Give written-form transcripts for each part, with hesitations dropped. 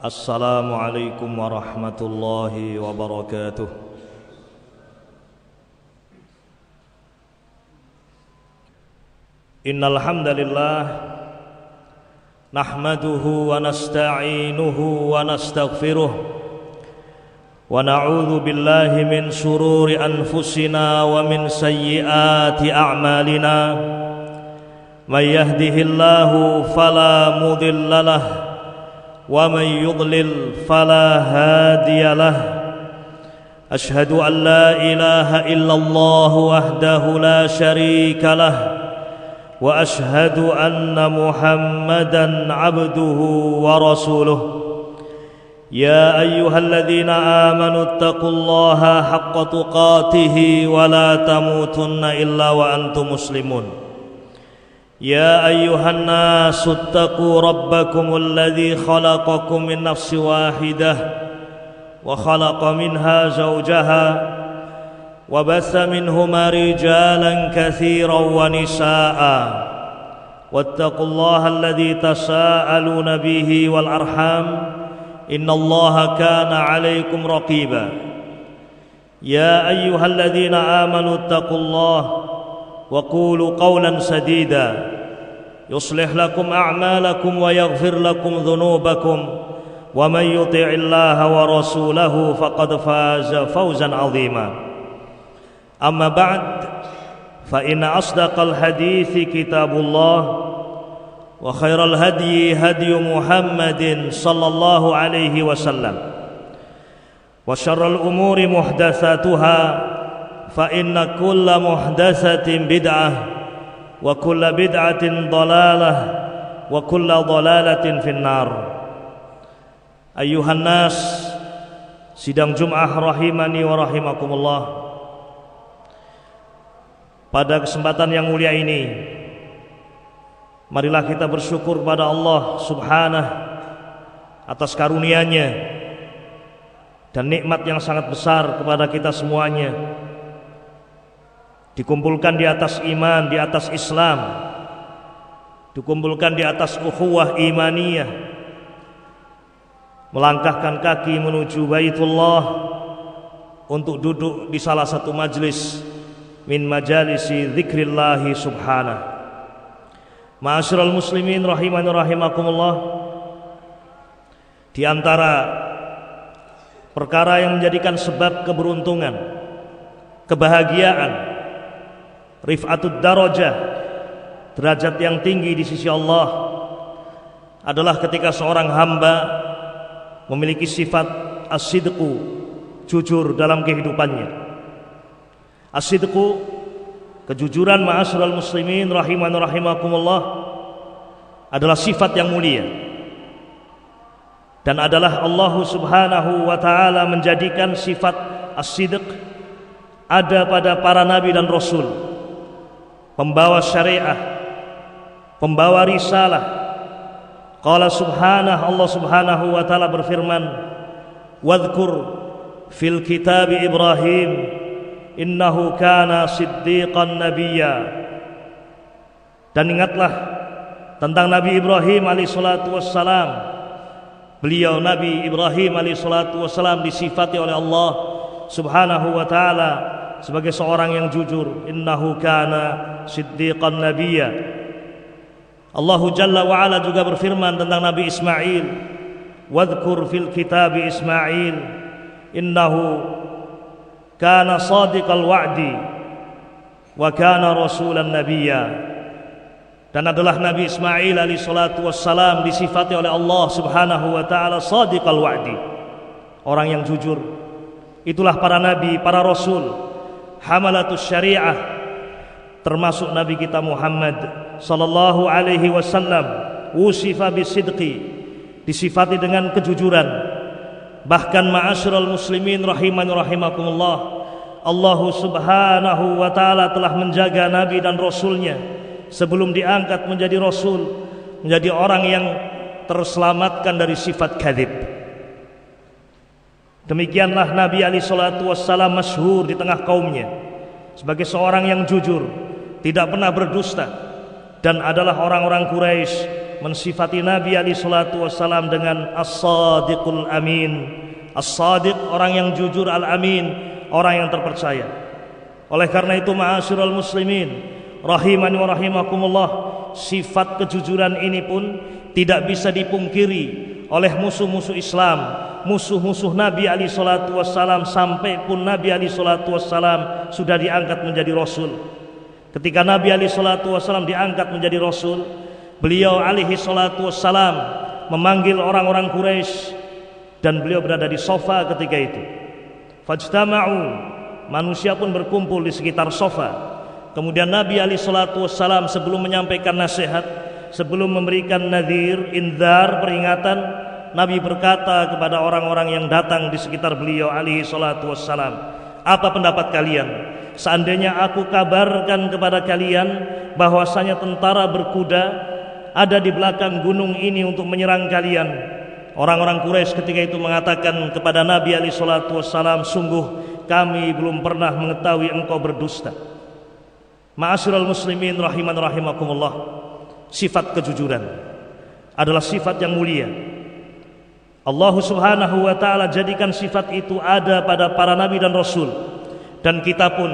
Assalamualaikum warahmatullahi wabarakatuh. Innal hamdalillah nahmaduhu wa nasta'inuhu wa nastaghfiruh wa na'udzu billahi min shururi anfusina wa min sayyiati a'malina. May yahdihillahu fala mudilla lahu wa may yudlil fala hadiya lahu. Ashhadu an la ilaha illallah wahdahu la syarika lahu wa ashhadu anna Muhammadan abduhu wa rasuluh. Ya ayyuhalladzina amanu taqullaha haqqa tuqatih wa la tamutunna illa wa antum muslimun. يا أيها الناس اتقوا ربكم الذي خلقكم من نفس واحدة وخلق منها زوجها وبث منهما رجالا كثيرا ونساء واتقوا الله الذي تساءلون به والأرحام إن الله كان عليكم رقيبا. يا أيها الذين آمنوا اتقوا الله وقولوا قولا سديدا يصلح لكم أعمالكم ويغفر لكم ذنوبكم ومن يطع الله ورسوله فقد فاز فوزا عظيما. أما بعد فإن أصدق الحديث كتاب الله وخير الهدي هدي محمد صلى الله عليه وسلم وشر الأمور محدثاتها فإن كل محدثة بدعة وكل بدعة ضلالة وكل ضلالة في النار. أيها الناس, sidang Jum'ah rahimani wa rahimakumullah. Pada kesempatan yang mulia ini, marilah kita bersyukur pada Allah Subhanahu atas karunia-Nya dan nikmat yang sangat besar kepada kita semuanya. Dikumpulkan di atas iman, di atas Islam, dikumpulkan di atas ukhuwah imaniyah, melangkahkan kaki menuju Baitullah untuk duduk di salah satu majlis min majalisi dzikrillahi subhanahu. Ma'asyiral muslimin rahimani rahimakumullah, di antara perkara yang menjadikan sebab keberuntungan, kebahagiaan, rif'atud darajah, derajat yang tinggi di sisi Allah, adalah ketika seorang hamba memiliki sifat as-sidqu, jujur dalam kehidupannya. As-sidqu, kejujuran, ma'asyiral muslimin rahimani rahimakumullah, adalah sifat yang mulia, dan adalah Allah Subhanahu wa ta'ala menjadikan sifat as-sidq ada pada para nabi dan rasul, pembawa syariah, pembawa risalah. Qala subhanahu, Allah Subhanahu wa ta'ala berfirman, wadhkur fil kitab Ibrahim innahu kana siddiqan nabiyya. Dan ingatlah tentang Nabi Ibrahim alaihi salatu wassalam. Beliau Nabi Ibrahim alaihi salatu wassalam disifati oleh Allah Subhanahu wa ta'ala sebagai seorang yang jujur. Innahu kana siddiqan nabiyya. Allah Jalla wa Ala juga berfirman tentang Nabi Ismail, wadhkur fil kitab Ismail innahu kana sadiqal wa'di wa kana rasulan nabiyya. Dan adalah Nabi Ismail alaihi salatu wassalam disifati oleh Allah Subhanahu wa ta'ala sadiqal wa'di, orang yang jujur. Itulah para nabi, para rasul, hamalatus syariah, termasuk Nabi kita Muhammad sallallahu alaihi wasallam, wusifa bisidqi, disifati dengan kejujuran. Bahkan ma'asyiral muslimin rahimani rahimakumullah, Allah Subhanahu wa ta'ala telah menjaga Nabi dan Rasulnya sebelum diangkat menjadi Rasul, menjadi orang yang terselamatkan dari sifat kadzib. Demikianlah Nabi alaihi salatu wassalam masyhur di tengah kaumnya sebagai seorang yang jujur, tidak pernah berdusta, dan adalah orang-orang Quraisy mensifati Nabi alaihi salatu wassalam dengan as-sadiqul amin. As-sadiq, orang yang jujur, al-amin, orang yang terpercaya. Oleh karena itu ma'asyiral muslimin rahimani wa rahimakumullah, sifat kejujuran ini pun tidak bisa dipungkiri oleh musuh-musuh Islam, musuh-musuh Nabi alaihi salatu wassalam, sampai pun Nabi alaihi salatu wassalam sudah diangkat menjadi rasul. Ketika Nabi alaihi salatu wassalam diangkat menjadi rasul, beliau alaihi salatu wassalam memanggil orang-orang Quraisy dan beliau berada di sofa ketika itu. Fajtama'u, manusia pun berkumpul di sekitar sofa. Kemudian Nabi alaihi salatu wassalam sebelum menyampaikan nasihat, sebelum memberikan nadhir, indzar, peringatan, Nabi berkata kepada orang-orang yang datang di sekitar beliau alaihi salatu wassalam, apa pendapat kalian seandainya aku kabarkan kepada kalian bahwasanya tentara berkuda ada di belakang gunung ini untuk menyerang kalian? Orang-orang Quraisy ketika itu mengatakan kepada Nabi alaihi salatu wassalam, sungguh kami belum pernah mengetahui engkau berdusta. Ma'asyiral muslimin rahiman rahimakumullah, sifat kejujuran adalah sifat yang mulia. Allah subhanahu wa ta'ala jadikan sifat itu ada pada para nabi dan rasul. Dan kita pun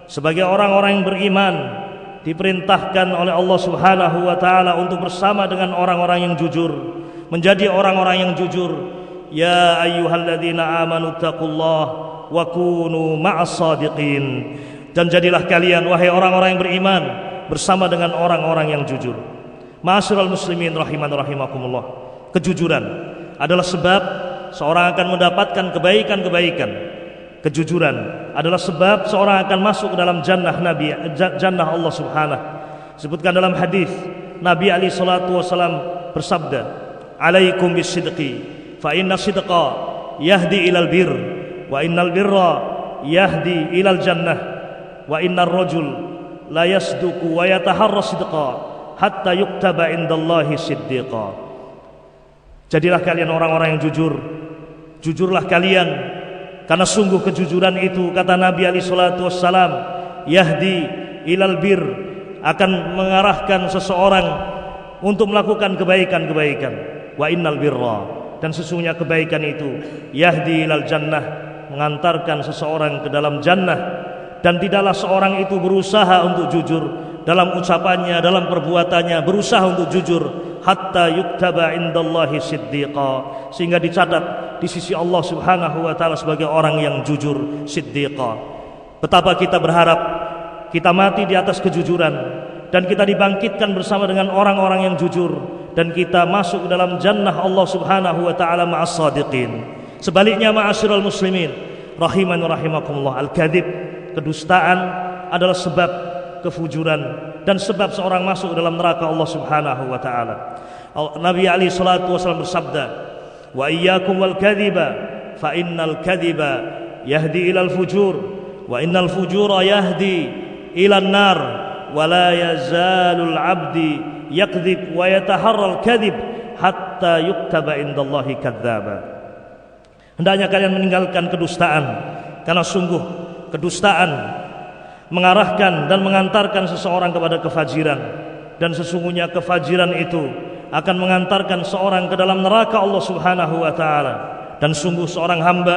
sebagai orang-orang yang beriman diperintahkan oleh Allah subhanahu wa ta'ala untuk bersama dengan orang-orang yang jujur, menjadi orang-orang yang jujur. Ya ayyuhalladzina amanu taqullah wa kunu ma'as sadiqin. Dan jadilah kalian wahai orang-orang yang beriman bersama dengan orang-orang yang jujur. Ma'asyiral muslimin rahiman rahimakumullah, kejujuran adalah sebab seorang akan mendapatkan kebaikan-kebaikan. Kejujuran adalah sebab seorang akan masuk ke dalam jannah Nabi, jannah Allah subhanahu. Sebutkan dalam hadis Nabi alaihi salatu wasallam bersabda, alaikum bisidqi fa inna sidqa yahdi ilal bir wa innal birra yahdi ilal jannah wa innar rajul la yasduqu wa yataharra sidqa hatta yuktaba indallahi siddiqa. Jadilah kalian orang-orang yang jujur. Jujurlah kalian, karena sungguh kejujuran itu, kata Nabi alaihi salatu wassalam, yahdi ilal bir, akan mengarahkan seseorang untuk melakukan kebaikan-kebaikan. Wa innal birra, dan sesungguhnya kebaikan itu yahdi ilal jannah, mengantarkan seseorang ke dalam jannah. Dan tidaklah seorang itu berusaha untuk jujur dalam ucapannya, dalam perbuatannya, berusaha untuk jujur hatta yuktaba indallahi siddiqa, sehingga dicatat di sisi Allah subhanahu wa ta'ala sebagai orang yang jujur, siddiqa. Betapa kita berharap kita mati di atas kejujuran dan kita dibangkitkan bersama dengan orang-orang yang jujur dan kita masuk ke dalam jannah Allah subhanahu wa ta'ala ma'as sadiqin. Sebaliknya ma'asyiral muslimin rahiman rahimakumullah, al-kadhib, kedustaan adalah sebab kefujuran dan sebab seorang masuk dalam neraka Allah subhanahu wa ta'ala. Nabi alaihi salatu wasallam bersabda, wa iyyakum wal kadhiba fa innal kadhiba yahdi ilal fujur wa innal fujura yahdi ilan nar wa la yazalul abdi yakdzib wa yataharral kadhib hatta yuktaba indallahi kadzdzaba. Hendaknya kalian meninggalkan kedustaan, karena sungguh kedustaan mengarahkan dan mengantarkan seseorang kepada kefajiran, dan sesungguhnya kefajiran itu akan mengantarkan seorang ke dalam neraka Allah subhanahu wa ta'ala. Dan sungguh seorang hamba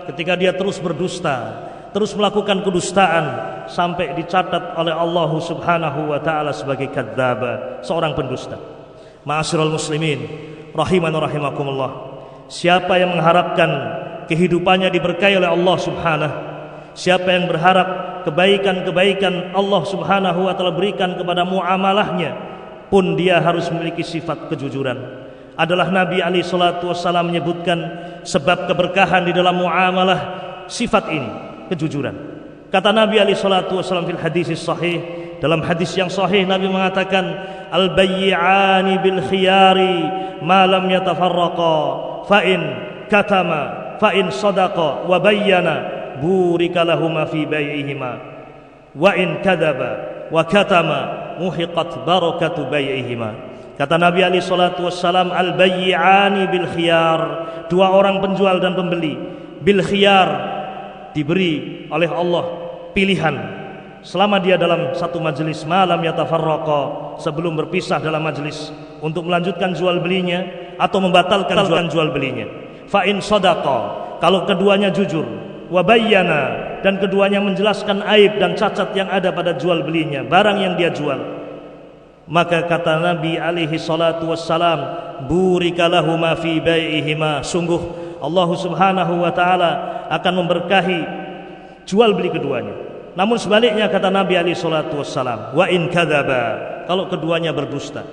ketika dia terus berdusta, terus melakukan kedustaan, sampai dicatat oleh Allah subhanahu wa ta'ala sebagai kadzdzaba, seorang pendusta. Ma'asyiral muslimin rahiman rahimakumullah, siapa yang mengharapkan kehidupannya diberkahi oleh Allah subhanahu, siapa yang berharap kebaikan-kebaikan Allah subhanahu wa ta'ala berikan kepada muamalahnya, pun dia harus memiliki sifat kejujuran. Adalah Nabi alaihi salatu wassalam menyebutkan sebab keberkahan di dalam muamalah sifat ini, kejujuran. Kata Nabi alaihi salatu wassalam fil hadis sahih, dalam hadis yang sahih Nabi mengatakan, al-bayyi'ani bil khiyari ma lam yatafarraqa fa in katama fa in sadaqa wa bayyana burika lahuma fi bai'ihima wa in kadaba wa katama muhiqat barakatu bai'ihima. Kata Nabi alaihi salatu wassalam, al bayyi'ani bil khiyar, dua orang penjual dan pembeli bil khiyar, diberi oleh Allah pilihan selama dia dalam satu majelis, malam yatafarraqa, sebelum berpisah dalam majelis, untuk melanjutkan jual belinya atau membatalkan jual belinya. Fa in sadaqa, kalau keduanya jujur, wa bayyana, dan keduanya menjelaskan aib dan cacat yang ada pada jual belinya, barang yang dia jual, maka kata Nabi alaihi salatu wassalam, burika lahuma fi bai'ihima, sungguh Allah subhanahu wa ta'ala akan memberkahi jual beli keduanya. Namun sebaliknya kata Nabi alaihi salatu wassalam, wa in kadzaba, kalau keduanya berdusta,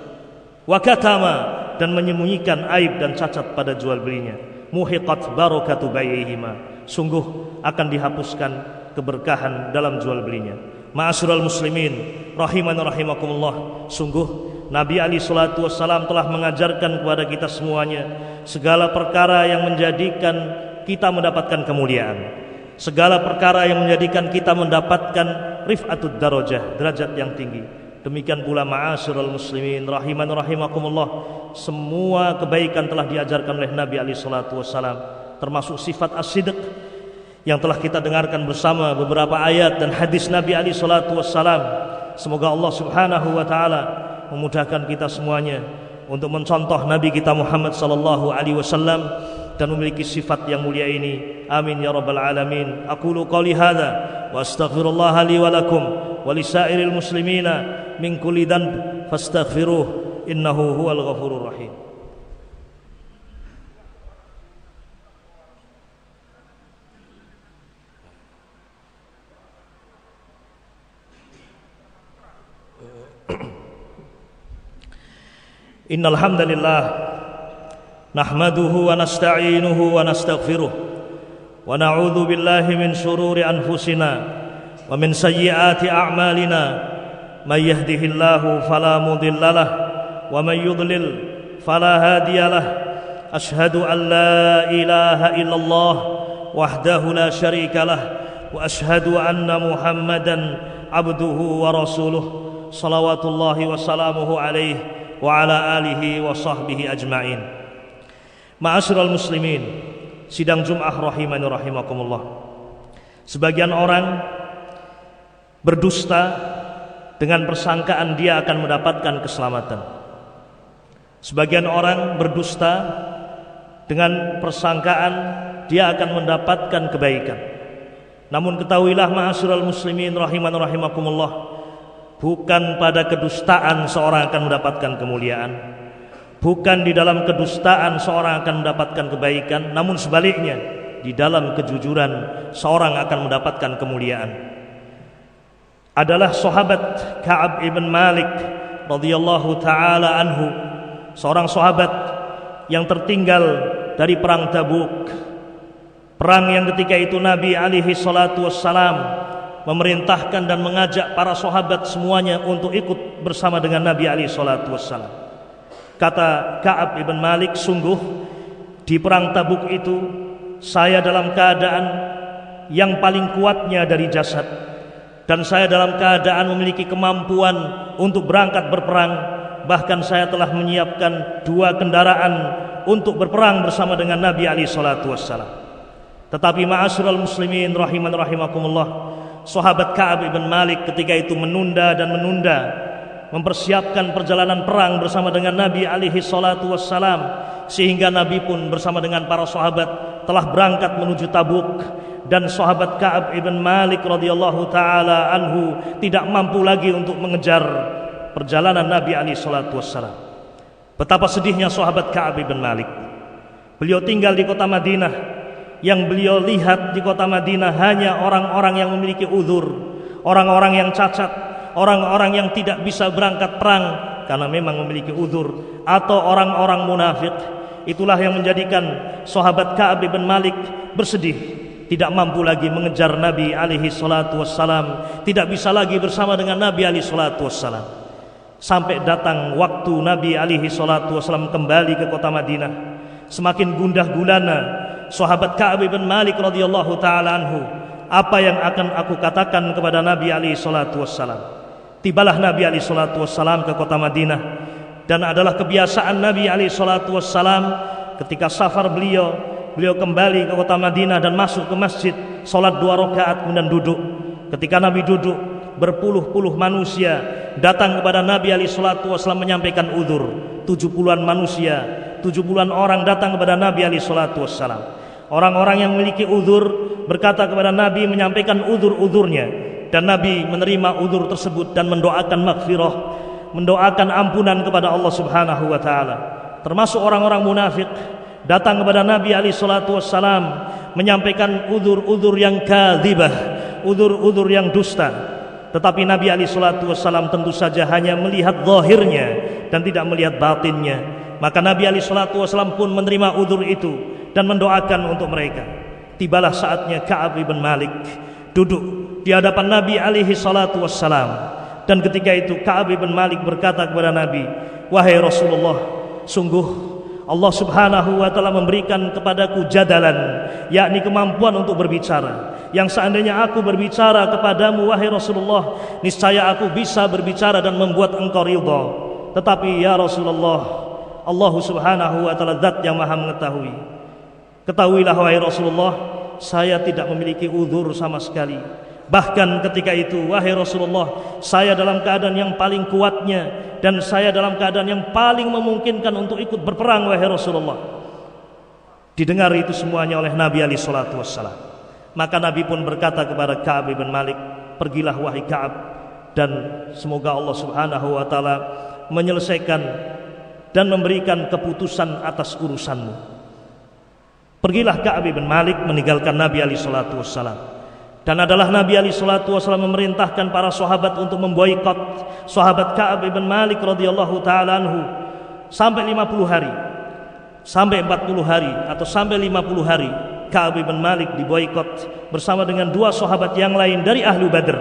wa katama, dan menyembunyikan aib dan cacat pada jual belinya, muhiqat barakatu bai'ihima, sungguh akan dihapuskan keberkahan dalam jual belinya. Ma'asyiral muslimin rahimani rahimakumullah, sungguh Nabi alaihi salatu wassalam telah mengajarkan kepada kita semuanya segala perkara yang menjadikan kita mendapatkan kemuliaan, segala perkara yang menjadikan kita mendapatkan rif'atud darajah, derajat yang tinggi. Demikian pula ma'asyiral muslimin rahimani rahimakumullah, semua kebaikan telah diajarkan oleh Nabi alaihi salatu wassalam, termasuk sifat as-sidq yang telah kita dengarkan bersama beberapa ayat dan hadis Nabi alaihi salatu wassalam. Semoga Allah subhanahu wa ta'ala memudahkan kita semuanya untuk mencontoh Nabi kita Muhammad sallallahu alaihi wasallam dan memiliki sifat yang mulia ini. Amin ya rabbal alamin. Aqulu qouli hadza wa astaghfirullah li wa lakum wa lisairil muslimina min kulli dhanb fastaghfiruh innahu huwal ghafurur rahim. Innal hamdalillah nahmaduhu wa nasta'inuhu wa nastaghfiruh wa na'udzu billahi min shururi anfusina wa min sayyiati a'malina, may yahdihillahu fala mudhillalah wa may yudlil fala hadiyalah. Ashhadu an la ilaha illallah wahdahu la syarikalah wa ashhadu anna Muhammadan abduhu wa rasuluh salawatullahi wa salamuhu alaihi wa ala alihi wa sahbihi ajma'in. Ma'asyiral muslimin, sidang Jum'ah rahimani rahimakumullah. Sebagian orang berdusta dengan persangkaan dia akan mendapatkan keselamatan. Sebagian orang berdusta dengan persangkaan dia akan mendapatkan kebaikan. Namun ketahuilah ma'asyiral muslimin rahimani rahimakumullah, bukan pada kedustaan seorang akan mendapatkan kemuliaan, bukan di dalam kedustaan seorang akan mendapatkan kebaikan, namun sebaliknya di dalam kejujuran seorang akan mendapatkan kemuliaan. Adalah sahabat Ka'ab ibn Malik radhiyallahu taala anhu, seorang sahabat yang tertinggal dari perang Tabuk, perang yang ketika itu Nabi alaihi salatu wassalam memerintahkan dan mengajak para sahabat semuanya untuk ikut bersama dengan Nabi alaihi salatu wassalam. Kata Ka'ab ibn Malik, sungguh di perang Tabuk itu saya dalam keadaan yang paling kuatnya dari jasad, dan saya dalam keadaan memiliki kemampuan untuk berangkat berperang. Bahkan saya telah menyiapkan 2 kendaraan untuk berperang bersama dengan Nabi alaihi salatu wassalam. Tetapi ma'asyiral muslimin rahiman rahimakumullah, sahabat Ka'ab ibn Malik ketika itu menunda dan menunda mempersiapkan perjalanan perang bersama dengan Nabi alaihi salatu wassalam, sehingga Nabi pun bersama dengan para sahabat telah berangkat menuju Tabuk, dan sahabat Ka'ab ibn Malik radhiyallahu taala anhu tidak mampu lagi untuk mengejar perjalanan Nabi alaihi salatu wassalam. Betapa sedihnya sahabat Ka'ab ibn Malik. Beliau tinggal di kota Madinah. Yang beliau lihat di kota Madinah hanya orang-orang yang memiliki uzur, orang-orang yang cacat, orang-orang yang tidak bisa berangkat perang karena memang memiliki uzur, atau orang-orang munafik. Itulah yang menjadikan sahabat Ka'ab ibn Malik bersedih, tidak mampu lagi mengejar Nabi alaihi salatu wassalam, tidak bisa lagi bersama dengan Nabi alaihi salatu wassalam. Sampai datang waktu Nabi alaihi salatu wassalam kembali ke kota Madinah, semakin gundah gulana sahabat Ka'ab ibn Malik radhiyallahu taala anhu, apa yang akan aku katakan kepada Nabi alaihi salatu wassalam? Tibalah Nabi alaihi salatu wassalam ke kota Madinah, dan adalah kebiasaan Nabi alaihi salatu wassalam ketika safar beliau kembali ke kota Madinah dan masuk ke masjid, salat 2 rakaat kemudian duduk. Ketika Nabi duduk, berpuluh-puluh manusia datang kepada Nabi alaihi salatu wassalam menyampaikan uzur. 70-an manusia, 70-an orang datang kepada Nabi alaihi salatu wassalam. Orang-orang yang memiliki uzur berkata kepada Nabi, menyampaikan uzur-uzurnya, dan Nabi menerima uzur tersebut dan mendoakan maghfirah, mendoakan ampunan kepada Allah Subhanahu wa taala. Termasuk orang-orang munafik datang kepada Nabi alaihi salatu wassalam menyampaikan uzur-uzur yang kadzibah, uzur-uzur yang dusta. Tetapi Nabi alaihi salatu wassalam tentu saja hanya melihat zahirnya dan tidak melihat batinnya. Maka Nabi alaihi salatu wassalam pun menerima uzur itu dan mendoakan untuk mereka. Tibalah saatnya Ka'ab bin Malik duduk di hadapan Nabi alaihi salatu wassalam. Dan ketika itu Ka'ab bin Malik berkata kepada Nabi, "Wahai Rasulullah, sungguh Allah Subhanahu wa taala memberikan kepadaku jadalan, yakni kemampuan untuk berbicara. Yang seandainya aku berbicara kepadamu wahai Rasulullah, niscaya aku bisa berbicara dan membuat engkau ridha. Tetapi ya Rasulullah, Allah Subhanahu wa taala zat yang Maha mengetahui. Ketahuilah wahai Rasulullah, saya tidak memiliki uzur sama sekali. Bahkan ketika itu wahai Rasulullah, saya dalam keadaan yang paling kuatnya dan saya dalam keadaan yang paling memungkinkan untuk ikut berperang wahai Rasulullah." Didengar itu semuanya oleh Nabi alaihi salatu wassalam. Maka Nabi pun berkata kepada Ka'ab bin Malik, "Pergilah wahai Ka'ab, dan semoga Allah Subhanahu wa taala menyelesaikan dan memberikan keputusan atas urusanmu." Pergilah Ka'ab bin Malik meninggalkan Nabi alaihi salatu wassalam. Dan adalah Nabi alaihi salatu wasallam memerintahkan para sahabat untuk memboikot sahabat Ka'ab bin Malik radhiyallahu taala anhu sampai 50 hari, sampai 40 hari atau sampai 50 hari. Ka'ab bin Malik diboikot bersama dengan dua sahabat yang lain dari ahlu Badr.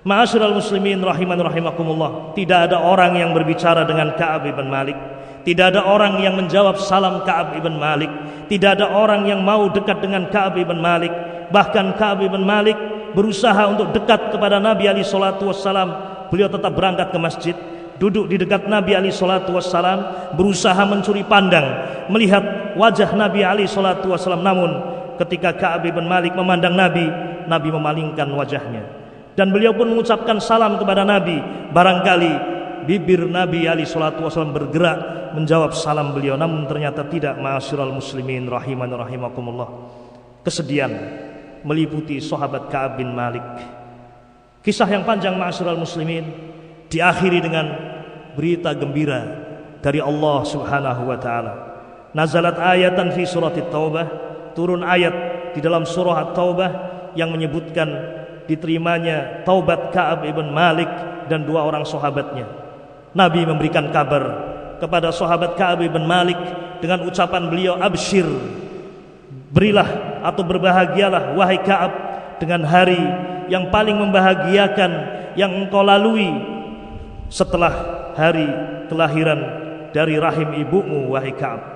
Ma'asyiral muslimin rahiman rahimakumullah, tidak ada orang yang berbicara dengan Ka'ab bin Malik, tidak ada orang yang menjawab salam Ka'ab bin Malik, tidak ada orang yang mau dekat dengan Ka'ab bin Malik. Bahkan Ka'ab bin Malik berusaha untuk dekat kepada Nabi alaihi salatu wassalam. Beliau tetap berangkat ke masjid, duduk di dekat Nabi alaihi salatu wassalam, berusaha mencuri pandang, melihat wajah Nabi alaihi salatu wassalam. Namun ketika Ka'ab bin Malik memandang Nabi, Nabi memalingkan wajahnya. Dan beliau pun mengucapkan salam kepada Nabi. Barangkali bibir Nabi alaihi salatu wassalam bergerak menjawab salam beliau, namun ternyata tidak. Ma'asyiral muslimin rahiman rahimakumullah, kesedihan meliputi sahabat Ka'ab bin Malik. Kisah yang panjang ma'asyiral muslimin diakhiri dengan berita gembira dari Allah Subhanahu wa taala. Nazalat ayatan fi surah At-Taubah, turun ayat di dalam surah At-Taubah yang menyebutkan diterimanya taubat Ka'ab bin Malik dan dua orang sahabatnya. Nabi memberikan kabar kepada sahabat Ka'ab bin Malik dengan ucapan beliau, "Absyir, berilah atau berbahagialah wahai Ka'ab dengan hari yang paling membahagiakan yang engkau lalui setelah hari kelahiran dari rahim ibumu wahai Ka'ab."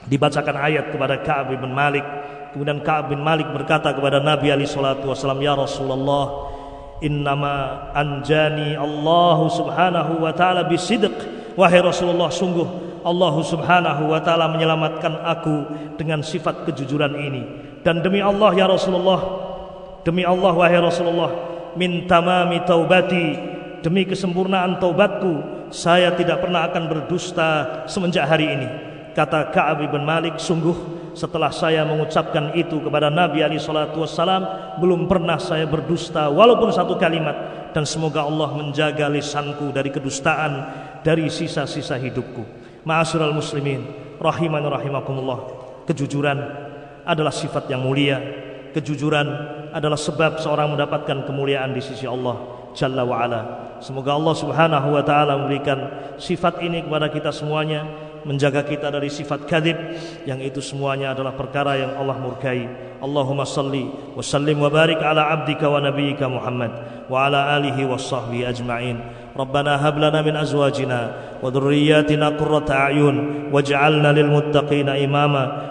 Dibacakan ayat kepada Ka'ab bin Malik. Kemudian Ka'ab bin Malik berkata kepada Nabi alaihi salatu wasallam, "Ya Rasulullah, innama anjani Allahu Subhanahu wa taala bisidq." Wahai Rasulullah, sungguh Allah Subhanahu wa taala menyelamatkan aku dengan sifat kejujuran ini. Dan demi Allah ya Rasulullah, demi Allah wahai Rasulullah, min tamami taubati, demi kesempurnaan taubatku, saya tidak pernah akan berdusta semenjak hari ini. Kata Ka'ab bin Malik, sungguh setelah saya mengucapkan itu kepada Nabi alaihi salatu wassalam, belum pernah saya berdusta walaupun satu kalimat. Dan semoga Allah menjaga lisanku dari kedustaan dari sisa-sisa hidupku. Ma'asyiral muslimin rahiman rahimakumullah, kejujuran adalah sifat yang mulia. Kejujuran adalah sebab seorang mendapatkan kemuliaan di sisi Allah Jalla wa ala. Semoga Allah Subhanahu wa taala memberikan sifat ini kepada kita semuanya, menjaga kita dari sifat kadzib yang itu semuanya adalah perkara yang Allah murkai. Allahumma salli wa sallim wa barik ala abdika wa nabiyyika Muhammad wa ala alihi wa sahbihi ajma'in. Rabbana hab lana min azwajina wa dhurriyyatina qurrata a'yun waj'alna lil muttaqina imama.